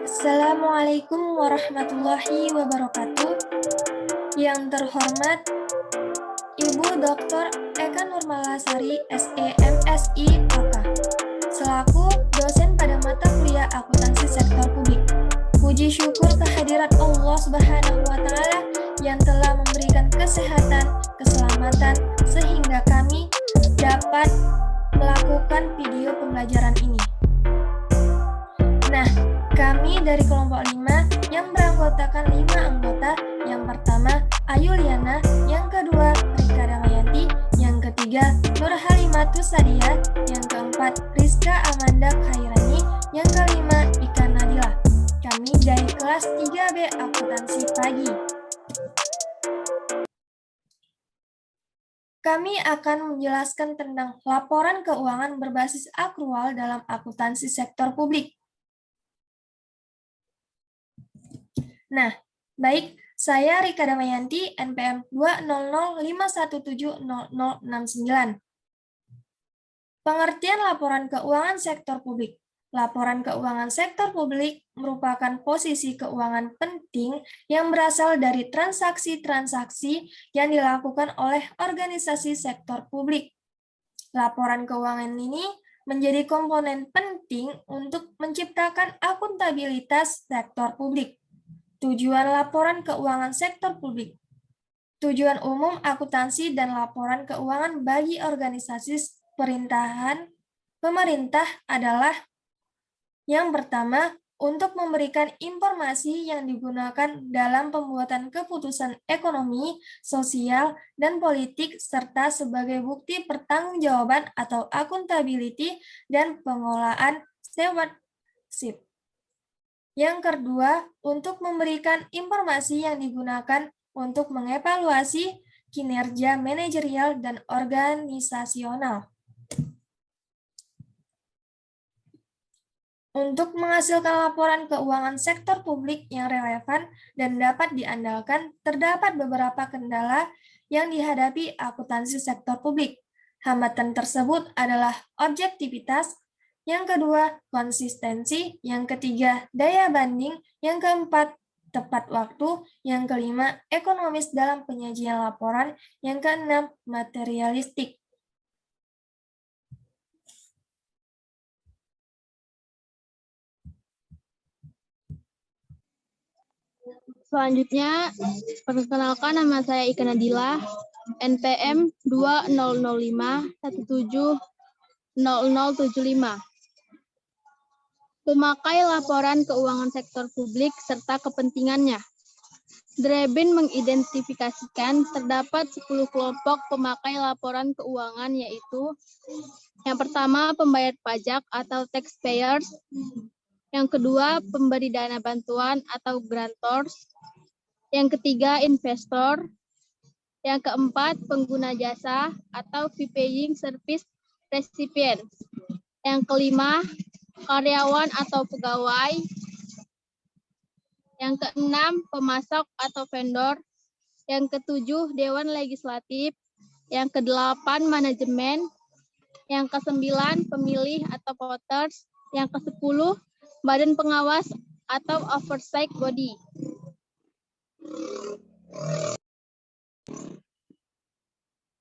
Assalamualaikum warahmatullahi wabarakatuh. Yang terhormat Ibu Dr. Eka Nurmalasari, SEMSI, AK, selaku dosen pada mata kuliah akuntansi sektor publik. Puji syukur kehadirat Allah Subhanahu wa Ta'ala yang telah memberikan kesehatan, keselamatan, sehingga kami dapat melakukan video pembelajaran ini. Nah, kami dari kelompok 5 yang beranggotakan 5 anggota. Yang pertama, Ayu Liana. Yang kedua, Rika Damayanti. Yang ketiga, Nur Halimatus Sadia. Yang keempat, Rizka Amanda Khairani. Yang kelima, Ika Nadila. Kami dari kelas 3B Akuntansi Pagi. Kami akan menjelaskan tentang laporan keuangan berbasis akrual dalam akuntansi sektor publik. Nah, baik, saya Rika Damayanti, NPM 20051700069. Pengertian laporan keuangan sektor publik. Laporan keuangan sektor publik merupakan posisi keuangan penting yang berasal dari transaksi-transaksi yang dilakukan oleh organisasi sektor publik. Laporan keuangan ini menjadi komponen penting untuk menciptakan akuntabilitas sektor publik. Tujuan laporan keuangan sektor publik. Tujuan umum akuntansi dan laporan keuangan bagi organisasi pemerintah adalah yang pertama, untuk memberikan informasi yang digunakan dalam pembuatan keputusan ekonomi, sosial, dan politik, serta sebagai bukti pertanggungjawaban atau accountability dan pengelolaan stewardship. Yang kedua, untuk memberikan informasi yang digunakan untuk mengevaluasi kinerja manajerial dan organisasional. Untuk menghasilkan laporan keuangan sektor publik yang relevan dan dapat diandalkan, terdapat beberapa kendala yang dihadapi akuntansi sektor publik. Hambatan tersebut adalah objektivitas, yang kedua, konsistensi, yang ketiga, daya banding, yang keempat, tepat waktu, yang kelima, ekonomis dalam penyajian laporan, yang keenam, materialistik. Selanjutnya, perkenalkan nama saya Ika Nadila, NPM 2005170075. Pemakai laporan keuangan sektor publik serta kepentingannya. Drebin mengidentifikasikan terdapat 10 kelompok pemakai laporan keuangan, yaitu yang pertama, pembayar pajak atau taxpayers. Yang kedua, pemberi dana bantuan atau grantors. Yang ketiga, investor. Yang keempat, pengguna jasa atau fee-paying service recipients. Yang kelima, karyawan atau pegawai. Yang keenam, pemasok atau vendor. Yang ketujuh, dewan legislatif. Yang kedelapan, manajemen. Yang kesembilan, pemilih atau voters. Yang kesepuluh, badan pengawas atau oversight body.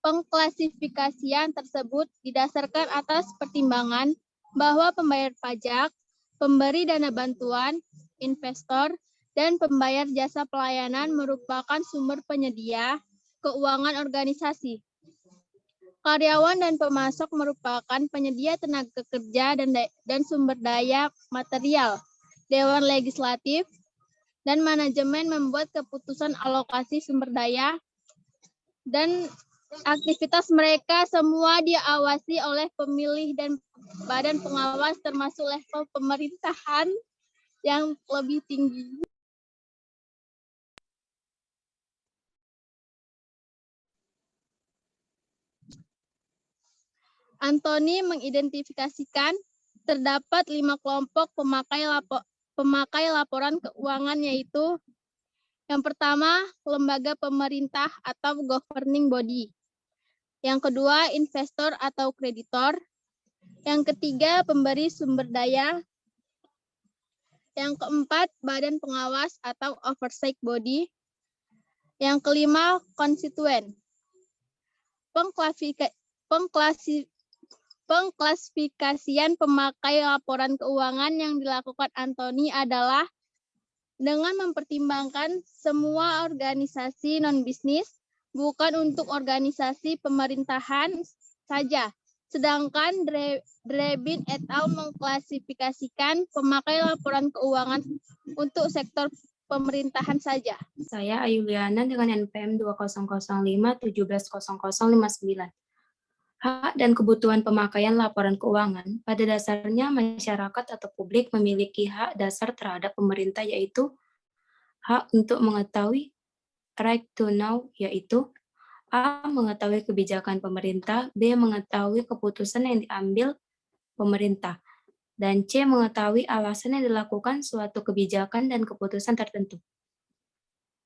Pengklasifikasian tersebut didasarkan atas pertimbangan bahwa pembayar pajak, pemberi dana bantuan, investor, dan pembayar jasa pelayanan merupakan sumber penyedia keuangan organisasi. Karyawan dan pemasok merupakan penyedia tenaga kerja dan sumber daya material. Dewan legislatif dan manajemen membuat keputusan alokasi sumber daya, dan aktivitas mereka semua diawasi oleh pemilih dan badan pengawas termasuk level pemerintahan yang lebih tinggi. Anthony mengidentifikasikan terdapat 5 kelompok pemakai laporan keuangan, yaitu yang pertama, lembaga pemerintah atau governing body. Yang kedua, investor atau kreditor. Yang ketiga, pemberi sumber daya. Yang keempat, badan pengawas atau oversight body. Yang kelima, konstituen. Pengklasifikasian pemakai laporan keuangan yang dilakukan Anthony adalah dengan mempertimbangkan semua organisasi non-bisnis, bukan untuk organisasi pemerintahan saja. Sedangkan Drebin et al. Mengklasifikasikan pemakai laporan keuangan untuk sektor pemerintahan saja. Saya Ayuliana dengan NPM 2005170059. Hak dan kebutuhan pemakaian laporan keuangan, pada dasarnya masyarakat atau publik memiliki hak dasar terhadap pemerintah, yaitu hak untuk mengetahui, right to know, yaitu A. Mengetahui kebijakan pemerintah, B. Mengetahui keputusan yang diambil pemerintah, dan C. Mengetahui alasan yang dilakukan suatu kebijakan dan keputusan tertentu.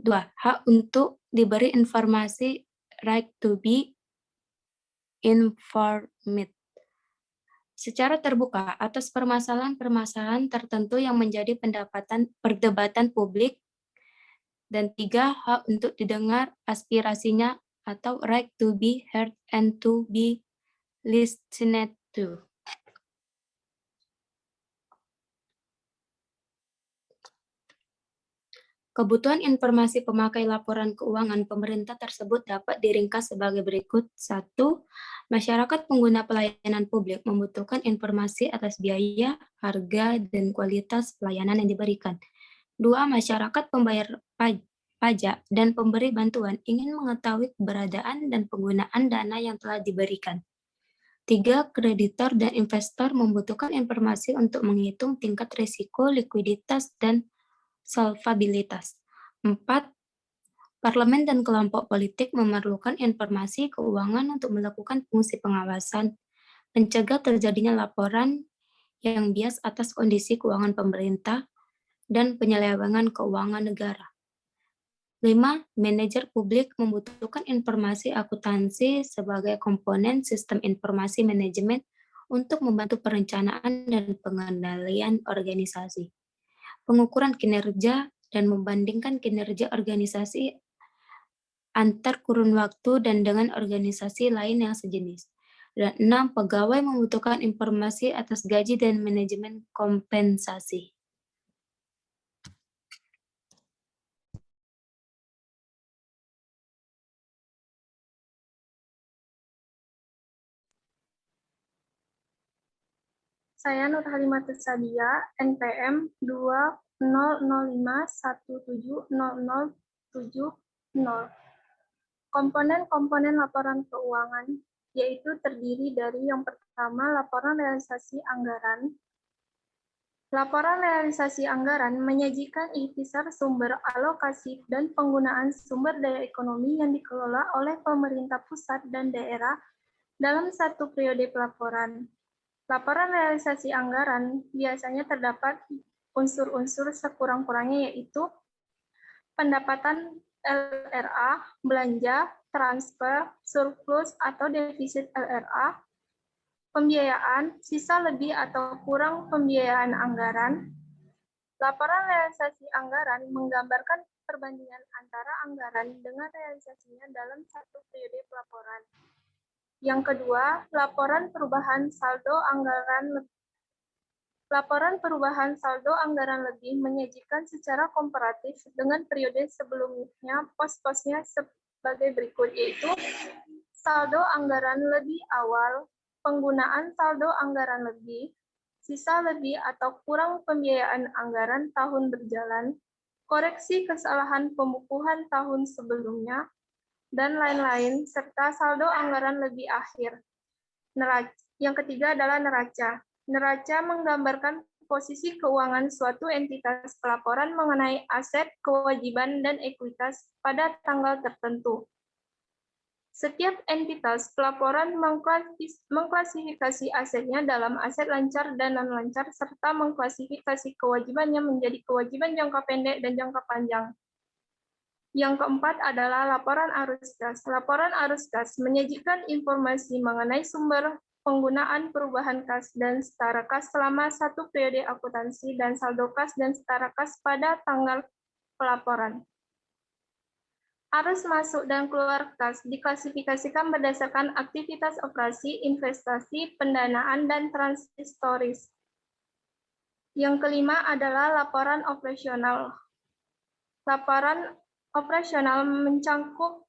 2. Hak untuk diberi informasi, right to be informed, secara terbuka atas permasalahan-permasalahan tertentu yang menjadi perdebatan publik. Dan 3. Hak untuk didengar aspirasinya atau right to be heard and to be listened to. Kebutuhan informasi pemakai laporan keuangan pemerintah tersebut dapat diringkas sebagai berikut. 1. Masyarakat pengguna pelayanan publik membutuhkan informasi atas biaya, harga, dan kualitas pelayanan yang diberikan. 2. Masyarakat pembayar pajak dan pemberi bantuan ingin mengetahui keberadaan dan penggunaan dana yang telah diberikan. 3. Kreditor dan investor membutuhkan informasi untuk menghitung tingkat risiko, likuiditas, dan solvabilitas. 4. Parlemen dan kelompok politik memerlukan informasi keuangan untuk melakukan fungsi pengawasan, mencegah terjadinya laporan yang bias atas kondisi keuangan pemerintah, dan penyelewengan keuangan negara. 5. Manajer publik membutuhkan informasi akuntansi sebagai komponen sistem informasi manajemen untuk membantu perencanaan dan pengendalian organisasi, pengukuran kinerja, dan membandingkan kinerja organisasi antar kurun waktu dan dengan organisasi lain yang sejenis. Dan 6. Pegawai membutuhkan informasi atas gaji dan manajemen kompensasi. Saya Nur Halimatus Sadia, NPM 2005170070. Komponen-komponen laporan keuangan, yaitu terdiri dari yang pertama, laporan realisasi anggaran. Laporan realisasi anggaran menyajikan ikhtisar sumber alokasi dan penggunaan sumber daya ekonomi yang dikelola oleh pemerintah pusat dan daerah dalam satu periode pelaporan. Laporan realisasi anggaran biasanya terdapat unsur-unsur sekurang-kurangnya, yaitu pendapatan LRA, belanja, transfer, surplus atau defisit LRA, pembiayaan, sisa lebih atau kurang pembiayaan anggaran. Laporan realisasi anggaran menggambarkan perbandingan antara anggaran dengan realisasinya dalam satu periode pelaporan. Yang kedua, laporan perubahan saldo anggaran lebih menyajikan secara komparatif dengan periode sebelumnya pos-posnya sebagai berikut, yaitu saldo anggaran lebih awal, penggunaan saldo anggaran lebih, sisa lebih atau kurang pembiayaan anggaran tahun berjalan, koreksi kesalahan pembukuan tahun sebelumnya, dan lain-lain, serta saldo anggaran lebih akhir. Yang ketiga adalah neraca. Neraca menggambarkan posisi keuangan suatu entitas pelaporan mengenai aset, kewajiban, dan ekuitas pada tanggal tertentu. Setiap entitas pelaporan mengklasifikasi asetnya dalam aset lancar dan non-lancar, serta mengklasifikasi kewajibannya menjadi kewajiban jangka pendek dan jangka panjang. Yang keempat adalah laporan arus kas. Laporan arus kas menyajikan informasi mengenai sumber penggunaan perubahan kas dan setara kas selama satu periode akuntansi dan saldo kas dan setara kas pada tanggal pelaporan. Arus masuk dan keluar kas diklasifikasikan berdasarkan aktivitas operasi, investasi, pendanaan, dan transhistoris. Yang kelima adalah laporan operasional. Laporan operasional menyangkut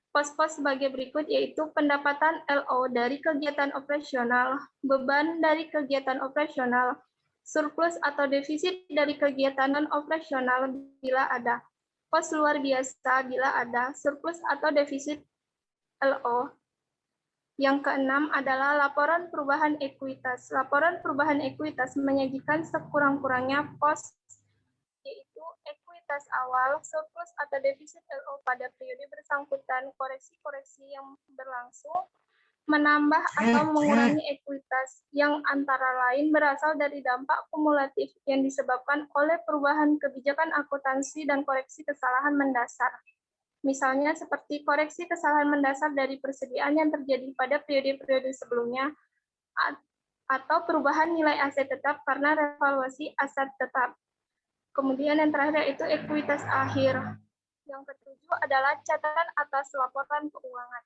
pos-pos sebagai berikut, yaitu pendapatan LO dari kegiatan operasional, beban dari kegiatan operasional, surplus atau defisit dari kegiatan non-operasional bila ada, pos luar biasa bila ada, surplus atau defisit LO. Yang keenam adalah laporan perubahan ekuitas. Laporan perubahan ekuitas menyajikan sekurang-kurangnya pos, yaitu ekuitas awal, surplus atau defisit LO pada periode bersangkutan, koreksi-koreksi yang berlangsung, menambah atau mengurangi ekuitas yang antara lain berasal dari dampak kumulatif yang disebabkan oleh perubahan kebijakan akuntansi dan koreksi kesalahan mendasar. Misalnya seperti koreksi kesalahan mendasar dari persediaan yang terjadi pada periode-periode sebelumnya, atau perubahan nilai aset tetap karena revaluasi aset tetap. Kemudian yang terakhir yaitu ekuitas akhir. Yang ketujuh adalah catatan atas laporan keuangan.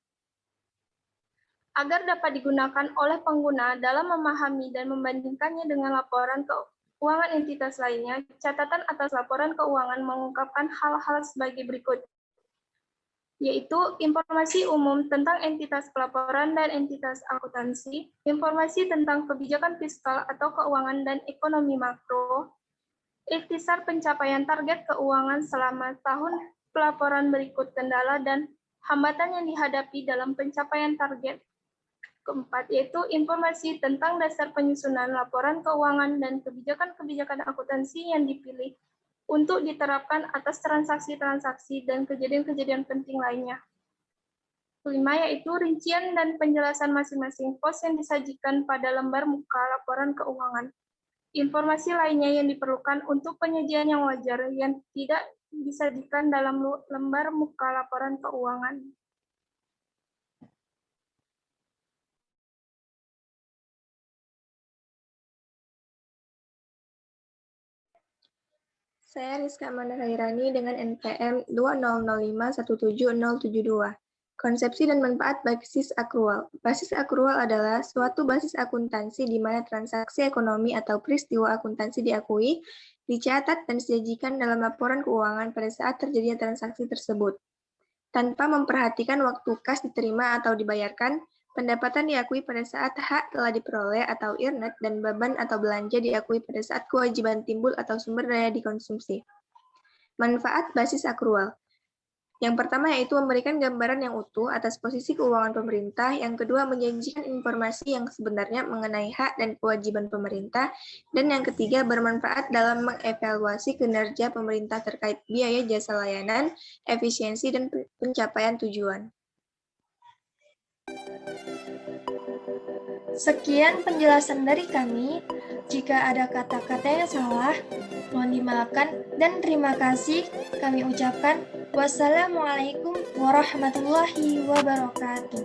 Agar dapat digunakan oleh pengguna dalam memahami dan membandingkannya dengan laporan keuangan entitas lainnya, catatan atas laporan keuangan mengungkapkan hal-hal sebagai berikut, yaitu informasi umum tentang entitas pelaporan dan entitas akuntansi, informasi tentang kebijakan fiskal atau keuangan dan ekonomi makro, ikhtisar pencapaian target keuangan selama tahun pelaporan berikut kendala dan hambatan yang dihadapi dalam pencapaian target. Keempat, yaitu informasi tentang dasar penyusunan laporan keuangan dan kebijakan-kebijakan akuntansi yang dipilih untuk diterapkan atas transaksi-transaksi dan kejadian-kejadian penting lainnya. Kelima, yaitu rincian dan penjelasan masing-masing pos yang disajikan pada lembar muka laporan keuangan. Informasi lainnya yang diperlukan untuk penyajian yang wajar yang tidak disajikan dalam lembar muka laporan keuangan. Saya Rizka Amanda Hairani dengan NPM 2005177072. Konsepsi dan manfaat basis akrual. Basis akrual adalah suatu basis akuntansi di mana transaksi ekonomi atau peristiwa akuntansi diakui, dicatat, dan disajikan dalam laporan keuangan pada saat terjadinya transaksi tersebut. Tanpa memperhatikan waktu kas diterima atau dibayarkan, pendapatan diakui pada saat hak telah diperoleh atau earned, dan beban atau belanja diakui pada saat kewajiban timbul atau sumber daya dikonsumsi. Manfaat basis akrual. Yang pertama yaitu memberikan gambaran yang utuh atas posisi keuangan pemerintah. Yang kedua, menyajikan informasi yang sebenarnya mengenai hak dan kewajiban pemerintah. Dan yang ketiga, bermanfaat dalam mengevaluasi kinerja pemerintah terkait biaya jasa layanan, efisiensi, dan pencapaian tujuan. Sekian penjelasan dari kami. Jika ada kata-kata yang salah, mohon dimaafkan dan terima kasih kami ucapkan. Wassalamualaikum warahmatullahi wabarakatuh.